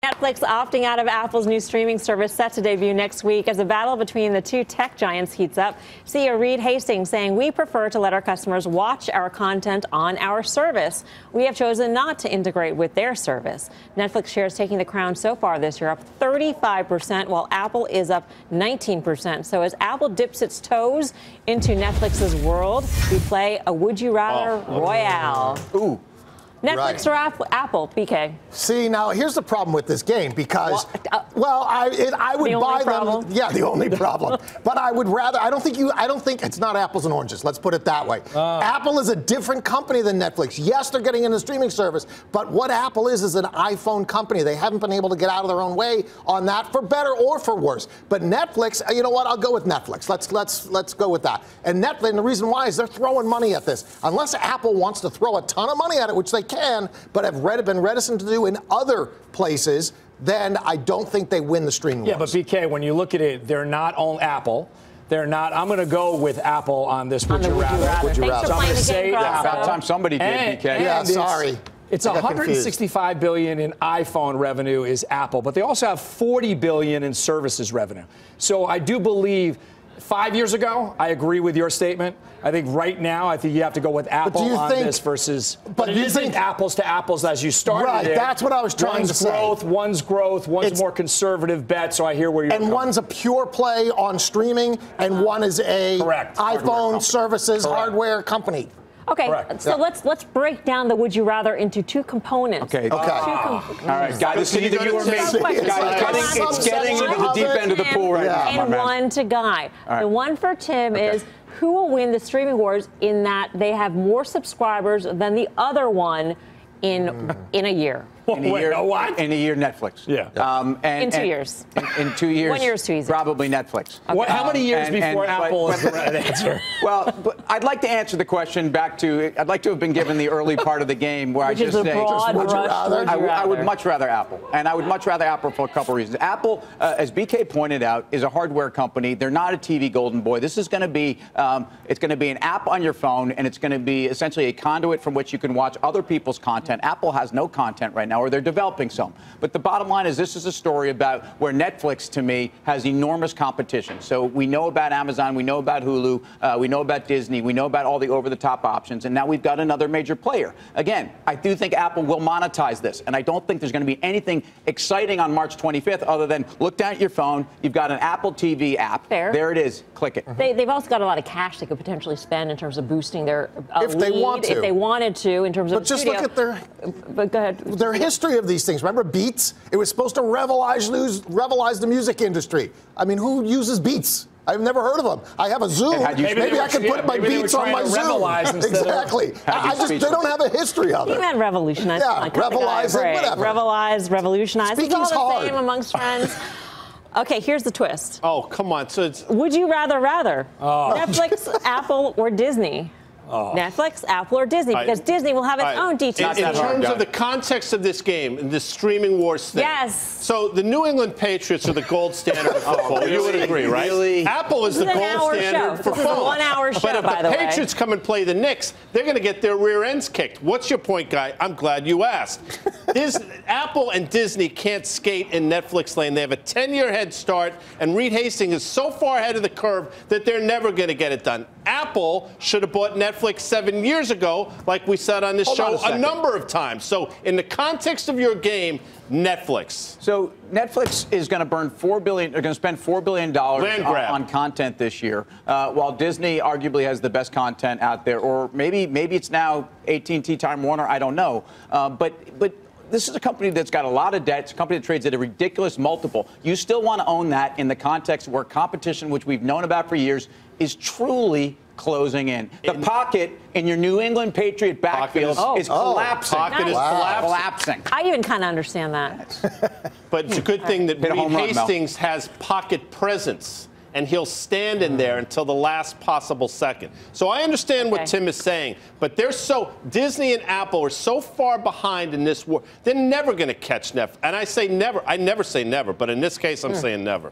Netflix opting out of Apple's new streaming service set to debut next week as a battle between the two tech giants heats up. CEO Reed Hastings saying we prefer to let our customers watch our content on our service. We have chosen not to integrate with their service. Netflix shares taking the crown so far this year up 35%, while Apple is up 19%. So as Apple dips its toes into Netflix's world, we play a Would You Rather Royale. Ooh. Netflix or Apple, BK? See, now here's the problem with this game because, I would buy them. Yeah, the only problem. But I would rather. I don't think it's not apples and oranges. Let's put it that way. Apple is a different company than Netflix. Yes, they're getting in the streaming service, but what Apple is an iPhone company. They haven't been able to get out of their own way on that, for better or for worse. But Netflix, you know what? I'll go with Netflix. Let's go with that. And Netflix, and the reason why is they're throwing money at this. Unless Apple wants to throw a ton of money at it, which they can, but have been reticent to do in other places, then I don't think they win the streaming wars. Yeah, but BK, when you look at it, they're not on Apple. They're not. I'm going to go with Apple on this. Would you rather? Thanks for I'm going to say about time somebody did, BK. Yeah, sorry. It's $165 billion in iPhone revenue is Apple, but they also have $40 billion in services revenue. So I do believe 5 years ago, I agree with your statement. I think right now, I think you have to go with Apple on this versus. But it isn't apples to apples as you started. Right, that's what I was trying to say. One's growth, one's more conservative bet. So I hear where you're coming. And one's a pure play on streaming, and one is a iPhone services hardware company. Okay, so let's break down the Would You Rather into two components. Okay. All right, Guy, this is either you or me. It's getting into the deep end of the pool right now. And one to Guy. The one for Tim is who will win the streaming wars in that they have more subscribers than the other one in a year. In a year, what? In a year, Netflix. Yeah. In 2 years. In 2 years. 1 year is too easy. Probably Netflix. Okay. How many years before Apple is the right answer? Well, but I'd like to answer the question back to. I'd like to have been given the early part of the game where I just say, I would much rather Apple, and I would much rather Apple for a couple reasons. Apple, as BK pointed out, is a hardware company. They're not a TV golden boy. This is going to be, it's going to be an app on your phone, and it's going to be essentially a conduit from which you can watch other people's content. Apple has no content right now, or they're developing some. But the bottom line is this is a story about where Netflix, to me, has enormous competition. So we know about Amazon, we know about Hulu, we know about Disney, we know about all the over-the-top options, and now we've got another major player. Again, I do think Apple will monetize this, and I don't think there's going to be anything exciting on March 25th other than look down at your phone, you've got an Apple TV app. There it is. Click it. They've also got a lot of cash they could potentially spend in terms of boosting their if they want to. If they wanted to, in terms of just look at their but go ahead. Their history of these things. Remember Beats? It was supposed to revitalize the music industry. I mean, who uses Beats? I've never heard of them. I have a Zoom. Maybe I can put my Beats on my Zoom. Exactly. They don't have a history of it. You meant revolutionize. Yeah, revitalize it, whatever. Revolutionize. Speaking's it's all the hard. same amongst friends. Okay, here's the twist. Oh, come on. So it's. Would you rather? Netflix, Apple, or Disney? Netflix, Apple, or Disney? Because Disney will have its own details. In terms of the context of this game, the streaming wars thing. Yes. So the New England Patriots are the gold standard of football. You would agree, right? Really? Apple is the gold standard for phone. This is a 1 hour show, but if the Patriots come and play the Knicks, they're going to get their rear ends kicked. What's your point, Guy? I'm glad you asked. Apple and Disney can't skate in Netflix lane. They have a 10-year head start, and Reed Hastings is so far ahead of the curve that they're never going to get it done. Apple should have bought Netflix 7 years ago, like we said on this show a number of times. So in the context of your game, Netflix. So Netflix is going to burn $4 billion. They're going to spend $4 billion on content this year, while Disney arguably has the best content out there, or maybe it's now AT&T, Time Warner. I don't know, but. This is a company that's got a lot of debt. It's a company that trades at a ridiculous multiple. You still want to own that in the context where competition, which we've known about for years, is truly closing in. The pocket in your New England Patriot backfield is collapsing. Pocket is collapsing. I even kind of understand that. But it's a good thing that Reed Hastings has pocket presence, and he'll stand in there until the last possible second. So I understand what Tim is saying, but Disney and Apple are so far behind in this war, they're never going to catch Netflix. And I say never. I never say never, but in this case, I'm saying never.